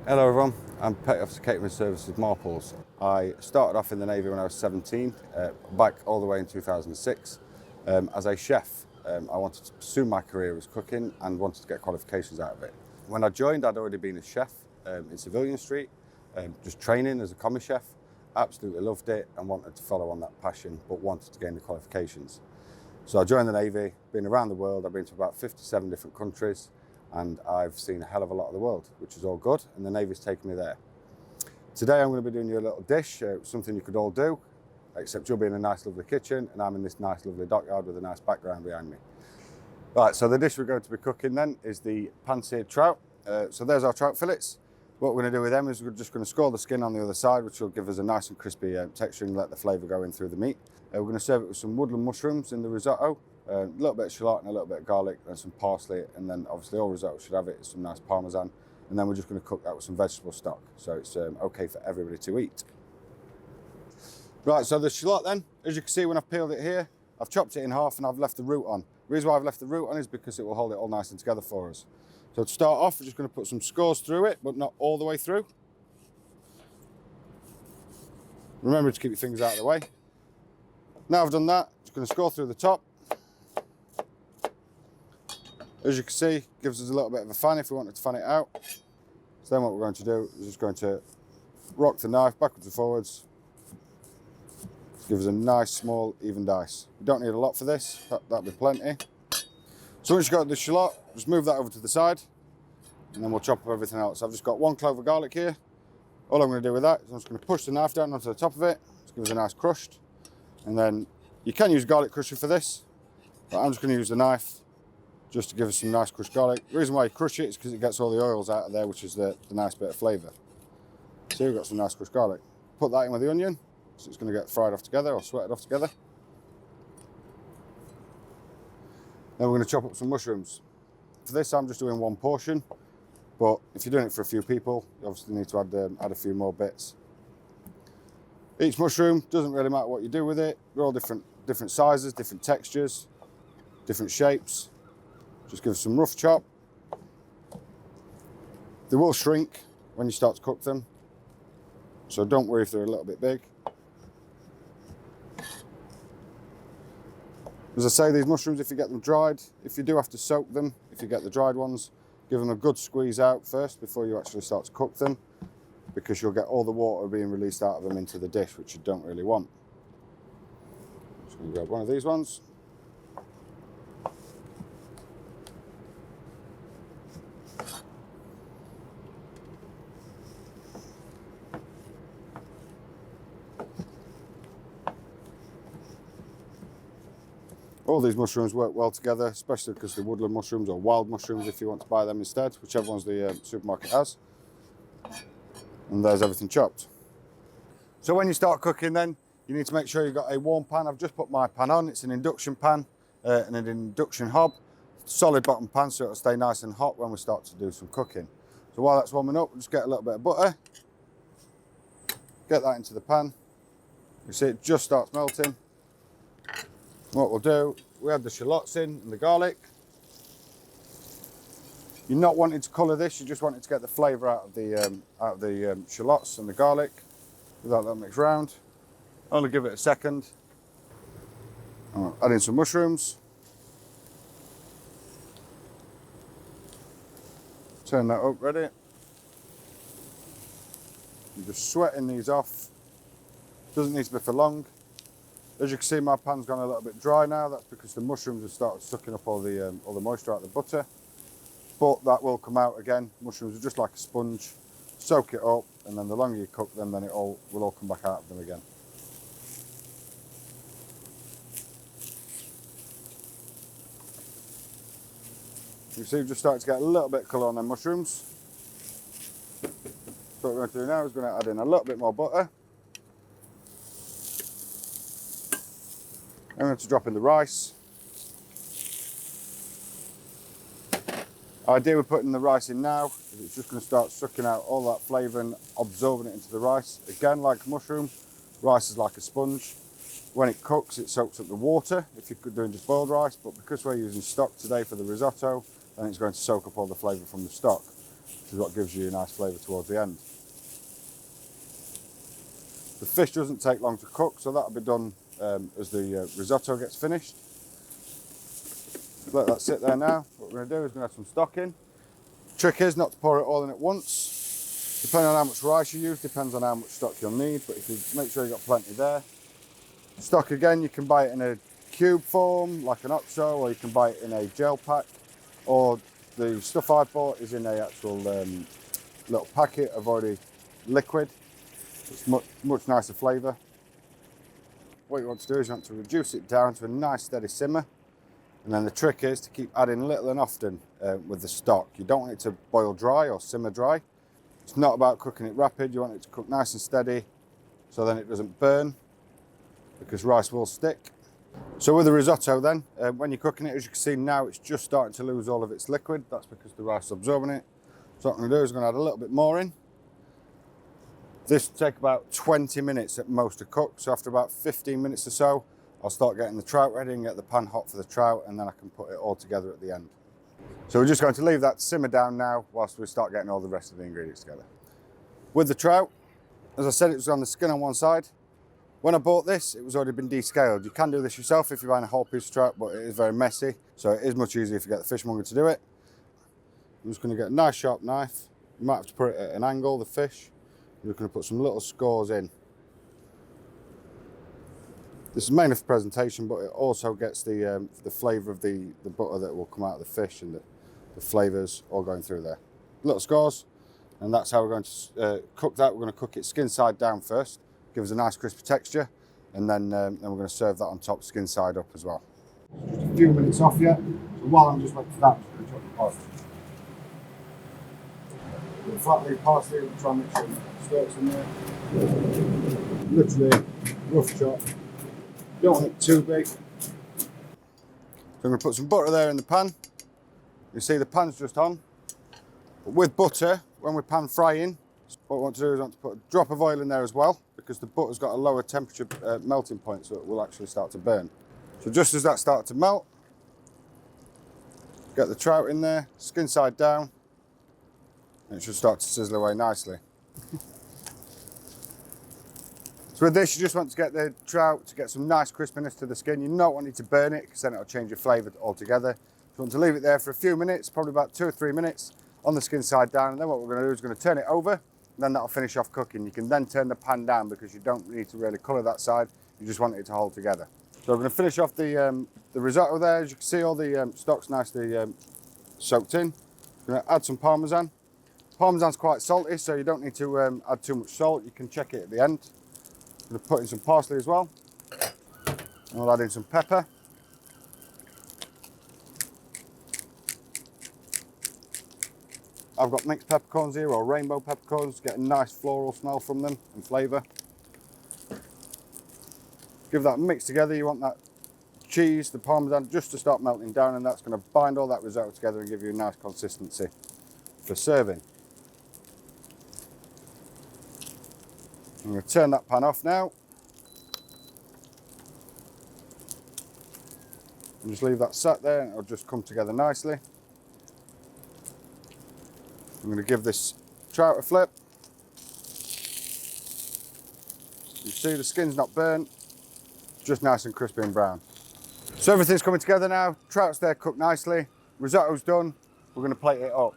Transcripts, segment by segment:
Hello everyone, I'm Petty Officer Catering Services Marples. I started off in the Navy when I was 17, back all the way in 2006 as a chef. I wanted to pursue my career as cooking and wanted to get qualifications out of it. When I joined, I'd already been a chef in Civilian Street, just training as a commis chef. Absolutely loved it and wanted to follow on that passion, but wanted to gain the qualifications. So I joined the Navy, been around the world. I've been to about 57 different countries, and I've seen a hell of a lot of the world, which is all good, and the Navy's taken me there. Today I'm going to be doing you a little dish, something you could all do, except you'll be in a nice lovely kitchen and I'm in this nice lovely dockyard with a nice background behind me. Right, so the dish we're going to be cooking then is the pan-seared trout. So there's our trout fillets. What we're going to do with them is we're just going to score the skin on the other side, which will give us a nice and crispy texture and let the flavour go in through the meat. We're going to serve it with some woodland mushrooms in the risotto, a little bit of shallot and a little bit of garlic and some parsley, and then obviously all risotto should have it, some nice parmesan, and then we're just going to cook that with some vegetable stock, so it's okay for everybody to eat. Right, so the shallot then, as you can see when I've peeled it here, I've chopped it in half and I've left the root on. The reason why I've left the root on is because it will hold it all nice and together for us. So to start off, we're just going to put some scores through it, but not all the way through. Remember to keep your fingers out of the way. Now I've done that, just going to score through the top. As you can see, gives us a little bit of a fan if we wanted to fan it out. So then what we're going to do is just going to rock the knife backwards and forwards. Give us a nice, small, even dice. You don't need a lot for this, that'll be plenty. So once you've got the shallot, just move that over to the side, and then we'll chop up everything else. I've just got 1 clove of garlic here. All I'm going to do with that is I'm just going to push the knife down onto the top of it. Just give us a nice crushed. And then you can use garlic crusher for this, but I'm just going to use the knife just to give us some nice crushed garlic. The reason why you crush it is because it gets all the oils out of there, which is the nice bit of flavour. So we've got some nice crushed garlic. Put that in with the onion, so it's going to get fried off together or sweated off together. Then we're going to chop up some mushrooms. For this, I'm just doing 1 portion, but if you're doing it for a few people, you obviously need to add a few more bits. Each mushroom, doesn't really matter what you do with it. They're all different sizes, different textures, different shapes. Just give us some rough chop. They will shrink when you start to cook them, so don't worry if they're a little bit big. As I say, these mushrooms, if you get them dried, if you do have to soak them, if you get the dried ones, give them a good squeeze out first before you actually start to cook them, because you'll get all the water being released out of them into the dish, which you don't really want. Just going to grab one of these ones. All these mushrooms work well together, especially because they're woodland mushrooms or wild mushrooms if you want to buy them instead, whichever ones the supermarket has. And there's everything chopped. So when you start cooking then, you need to make sure you've got a warm pan. I've just put my pan on. It's an induction pan and an induction hob. Solid bottom pan so it'll stay nice and hot when we start to do some cooking. So while that's warming up, we'll just get a little bit of butter. Get that into the pan. You see it just starts melting. What we'll do, we add the shallots in and the garlic. You're not wanting to colour this, you just want it to get the flavour out of the shallots and the garlic. Without that mixed round. Only give it a second. Add in some mushrooms. Turn that up, ready. You're just sweating these off. Doesn't need to be for long. As you can see, my pan's gone a little bit dry now. That's because the mushrooms have started sucking up all the moisture out of the butter. But that will come out again. Mushrooms are just like a sponge. Soak it up, and then the longer you cook them, then it will all come back out of them again. You see, we've just started to get a little bit of colour on them mushrooms. So what we're going to do now is going to add in a little bit more butter. I'm going to drop in the rice. Idea with putting the rice in now is it's just going to start sucking out all that flavour and absorbing it into the rice. Again, like mushroom, rice is like a sponge. When it cooks, it soaks up the water if you're doing just boiled rice, but because we're using stock today for the risotto, then it's going to soak up all the flavour from the stock. which is what gives you a nice flavour towards the end. The fish doesn't take long to cook, so that'll be done as the risotto gets finished. Let that sit there now. What we're going to do is we're going to add some stock in. Trick is not to pour it all in at once. Depending on how much rice you use, depends on how much stock you'll need, but if you make sure you've got plenty there. Stock again, you can buy it in a cube form, like an OXO, or you can buy it in a gel pack, or the stuff I bought is in a actual little packet of already liquid. It's much nicer flavour. What you want to do is you want to reduce it down to a nice steady simmer, and then the trick is to keep adding little and often with the stock. You don't want it to boil dry or simmer dry. It's not about cooking it rapid, you want it to cook nice and steady so then it doesn't burn, because rice will stick. So with the risotto then, when you're cooking it, as you can see now, it's just starting to lose all of its liquid. That's because the rice is absorbing it. So what I'm going to do is I'm going to add a little bit more in. This will take about 20 minutes at most to cook. So after about 15 minutes or so, I'll start getting the trout ready and get the pan hot for the trout, and then I can put it all together at the end. So we're just going to leave that to simmer down now whilst we start getting all the rest of the ingredients together. With the trout, as I said, it was on the skin on one side. When I bought this, it was already been descaled. You can do this yourself if you're buying a whole piece of trout, but it is very messy. So it is much easier if you get the fishmonger to do it. I'm just going to get a nice sharp knife. You might have to put it at an angle, the fish. I'm just going to put some little scores in. This is mainly for presentation, but it also gets the flavour of the butter that will come out of the fish, and the flavours all going through there. Little scores, and that's how we're going to cook that. We're going to cook it skin side down first. Give us a nice crispy texture, and then we're going to serve that on top, skin side up as well. Just a few minutes off yet, so while I'm just waiting for that, I'm just going to chop the parsley. With flat leaf parsley, we'll try and make sure the stalks in there. Literally rough chop. Don't want it too big. So I'm going to put some butter there in the pan. You see the pan's just on. But with butter, when we're pan frying, what we want to do is want to put a drop of oil in there as well, because the butter's got a lower temperature melting point, so it will actually start to burn. So just as that starts to melt, get the trout in there, skin side down, and it should start to sizzle away nicely. So with this, you just want to get the trout to get some nice crispiness to the skin. You don't want it to burn it, because then it'll change your flavour altogether. You want to leave it there for a few minutes, probably about 2 or 3 minutes, on the skin side down, and then what we're going to do is going to turn it over, and then that'll finish off cooking. You can then turn the pan down, because you don't need to really colour that side, you just want it to hold together. So we're going to finish off the risotto there. As you can see, all the stock's nicely soaked in. I'm going to add some Parmesan. Parmesan's quite salty, so you don't need to add too much salt. You can check it at the end. I'm going to put in some parsley as well. And we'll add in some pepper. I've got mixed peppercorns here, or rainbow peppercorns, get a nice floral smell from them and flavour. Give that mix together. You want that cheese, the Parmesan, just to start melting down, and that's going to bind all that risotto together and give you a nice consistency for serving. I'm going to turn that pan off now. And just leave that sat there, and it'll just come together nicely. I'm going to give this trout a flip. You see the skin's not burnt, just nice and crispy and brown. So everything's coming together now. Trout's there cooked nicely. Risotto's done. We're going to plate it up.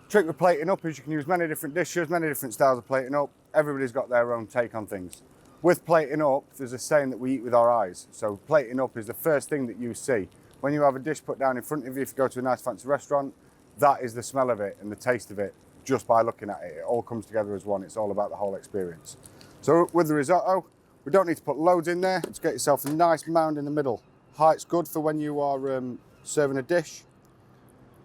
Trick with plating up is you can use many different dishes, many different styles of plating up. Everybody's got their own take on things. With plating up, there's a saying that we eat with our eyes. So plating up is the first thing that you see. When you have a dish put down in front of you, if you go to a nice fancy restaurant, that is the smell of it and the taste of it just by looking at it. It all comes together as one. It's all about the whole experience. So with the risotto, we don't need to put loads in there. Just get yourself a nice mound in the middle. Height's good for when you are serving a dish.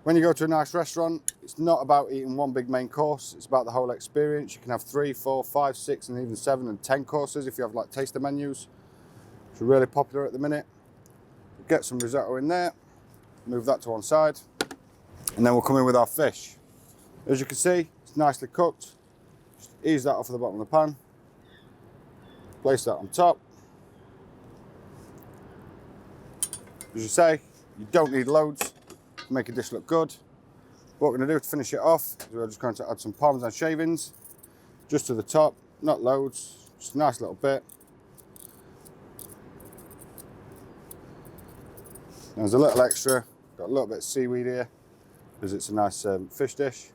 When you go to a nice restaurant, it's not about eating one big main course. It's about the whole experience. You can have 3, 4, 5, 6, and even 7 and 10 courses if you have like taster menus, which are really popular at the minute. Get some risotto in there, move that to one side, and then we'll come in with our fish. As you can see, it's nicely cooked. Just ease that off of the bottom of the pan. Place that on top. As you say, you don't need loads to make a dish look good. What we're going to do to finish it off is we're just going to add some Parmesan shavings just to the top, not loads, just a nice little bit. There's a little extra, got a little bit of seaweed here because it's a nice fish dish.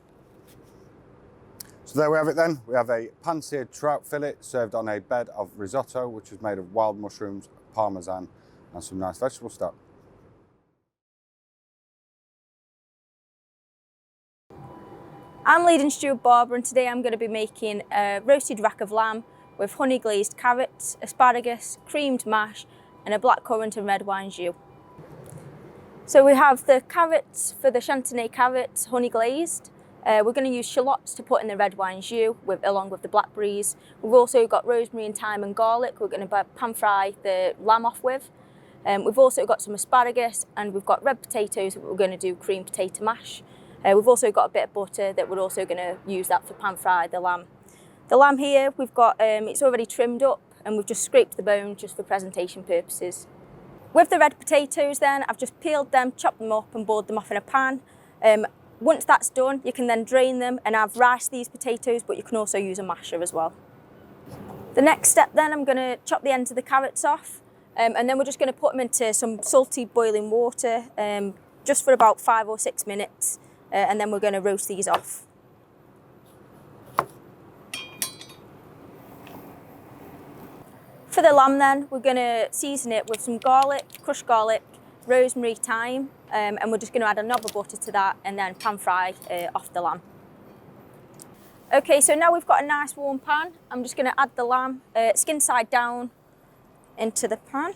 So there we have it then. We have a pan-seared trout fillet served on a bed of risotto, which is made of wild mushrooms, parmesan, and some nice vegetable stock. I'm leading steward Barbara, and today I'm going to be making a roasted rack of lamb with honey glazed carrots, asparagus, creamed mash, and a blackcurrant and red wine jus. So we have the carrots for the chantenay carrots, honey glazed. We're going to use shallots to put in the red wine jus along with the blackberries. We've also got rosemary and thyme and garlic we're going to pan fry the lamb off with. We've also got some asparagus, and we've got red potatoes that we're going to do creamed potato mash. We've also got a bit of butter that we're also going to use that for pan fry the lamb. The lamb here, we've got, it's already trimmed up, and we've just scraped the bone just for presentation purposes. With the red potatoes then, I've just peeled them, chopped them up and boiled them off in a pan. Once that's done, you can then drain them, and I've riced these potatoes, but you can also use a masher as well. The next step then, I'm going to chop the ends of the carrots off, and then we're just going to put them into some salty boiling water just for about 5 or 6 minutes. And then we're going to roast these off. For the lamb then, we're going to season it with some garlic, crushed garlic, rosemary, thyme, and we're just going to add a knob of butter to that and then pan fry off the lamb. Okay, so now we've got a nice warm pan. I'm just going to add the lamb skin side down into the pan.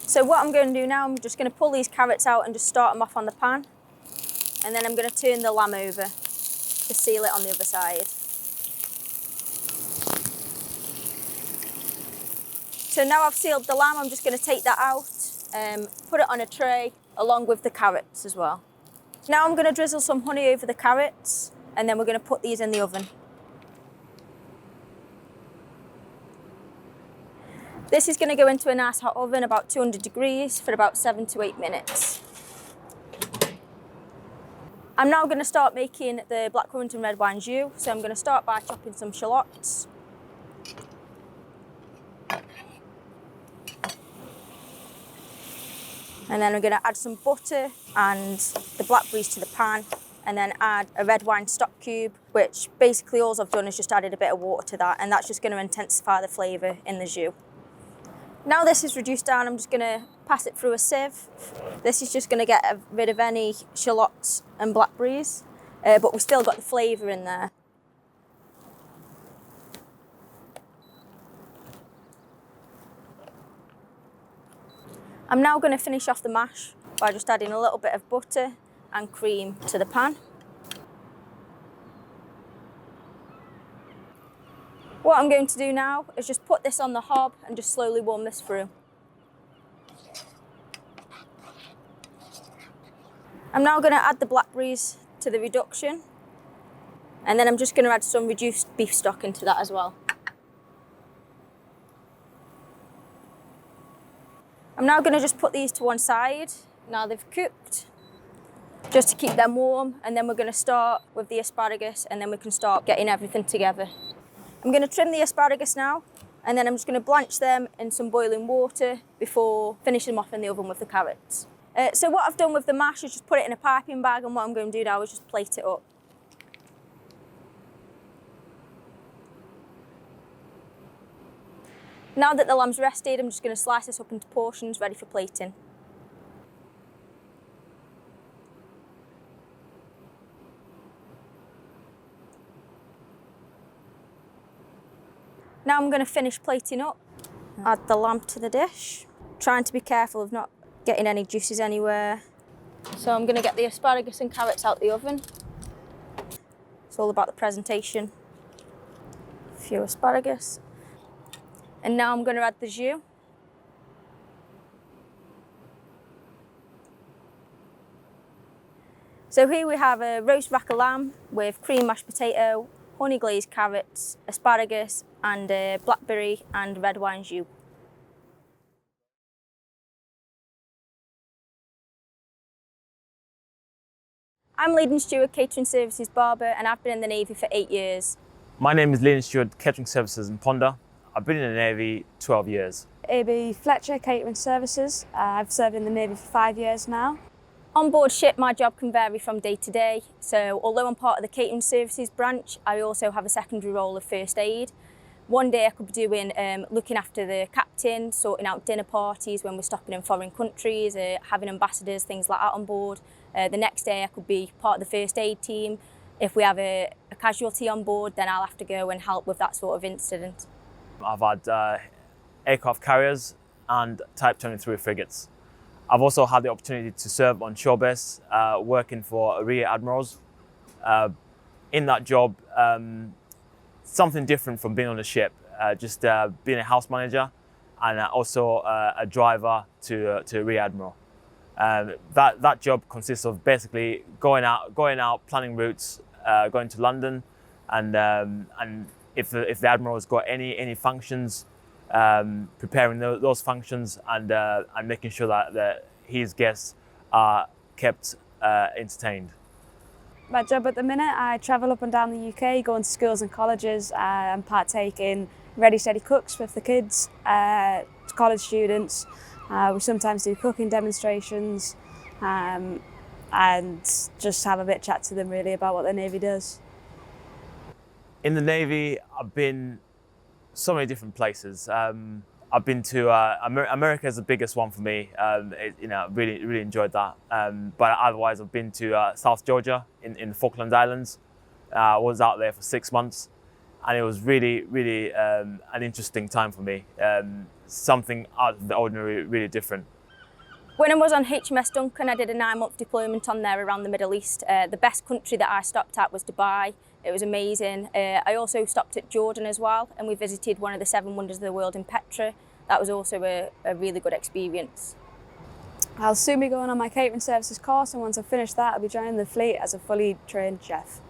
So what I'm going to do now, I'm just going to pull these carrots out and just start them off on the pan. And then I'm going to turn the lamb over to seal it on the other side. So now I've sealed the lamb, I'm just going to take that out, put it on a tray along with the carrots as well. Now I'm going to drizzle some honey over the carrots, and then we're going to put these in the oven. This is going to go into a nice hot oven, about 200 degrees, for about 7 to 8 minutes. I'm now going to start making the blackcurrant and red wine jus. So I'm going to start by chopping some shallots. And then I'm going to add some butter and the blackberries to the pan, and then add a red wine stock cube, which basically all I've done is just added a bit of water to that, and that's just going to intensify the flavour in the jus. Now this is reduced down, I'm just going to pass it through a sieve. This is just going to get rid of any shallots and blackberries, but we've still got the flavour in there. I'm now going to finish off the mash by just adding a little bit of butter and cream to the pan. What I'm going to do now is just put this on the hob and just slowly warm this through. I'm now going to add the blackberries to the reduction, and then I'm just going to add some reduced beef stock into that as well. I'm now going to just put these to one side, now they've cooked, just to keep them warm, and then we're going to start with the asparagus, and then we can start getting everything together. I'm going to trim the asparagus now, and then I'm just going to blanch them in some boiling water before finishing them off in the oven with the carrots. So what I've done with the mash is just put it in a piping bag, and what I'm going to do now is just plate it up. Now that the lamb's rested, I'm just going to slice this up into portions ready for plating. Now I'm going to finish plating up. Add the lamb to the dish, trying to be careful of not getting any juices anywhere. So I'm going to get the asparagus and carrots out the oven. It's all about the presentation. A few asparagus. And now I'm going to add the jus. So here we have a roast rack of lamb with cream mashed potato, honey glazed carrots, asparagus, and blackberry and red wine jus. I'm Leading Steward, Catering Services Barber, and I've been in the Navy for 8 years. My name is Leading Steward, Catering Services in Ponda. I've been in the Navy 12 years. AB Fletcher, Catering Services. I've served in the Navy for 5 years now. On board ship, my job can vary from day to day. So although I'm part of the Catering Services branch, I also have a secondary role of first aid. One day I could be doing looking after the captain, sorting out dinner parties when we're stopping in foreign countries, having ambassadors, things like that on board. The next day I could be part of the first aid team. If we have a casualty on board, then I'll have to go and help with that sort of incident. I've had aircraft carriers and Type 23 frigates. I've also had the opportunity to serve on shore base, working for rear admirals. In that job, something different from being on a ship, just being a house manager and also a driver to a rear admiral. That job consists of basically going out, planning routes, going to London, and if the admiral's got any functions, preparing those functions and making sure that his guests are kept entertained. My job at the minute, I travel up and down the UK, going to schools and colleges and partake in Ready Steady Cooks with the kids, college students. We sometimes do cooking demonstrations and just have a bit of chat to them really about what the Navy does. In the Navy, I've been so many different places. I've been to America is the biggest one for me. Really enjoyed that. But otherwise, I've been to South Georgia in the Falkland Islands. I was out there for 6 months, and it was really an interesting time for me. Something out of the ordinary, really different. When I was on HMS Duncan, I did a 9-month deployment on there around the Middle East. The best country that I stopped at was Dubai. It was amazing. I also stopped at Jordan as well, and we visited one of the 7 wonders of the world in Petra. That was also a really good experience. I'll soon be going on my catering services course, and once I've finished that, I'll be joining the fleet as a fully trained chef.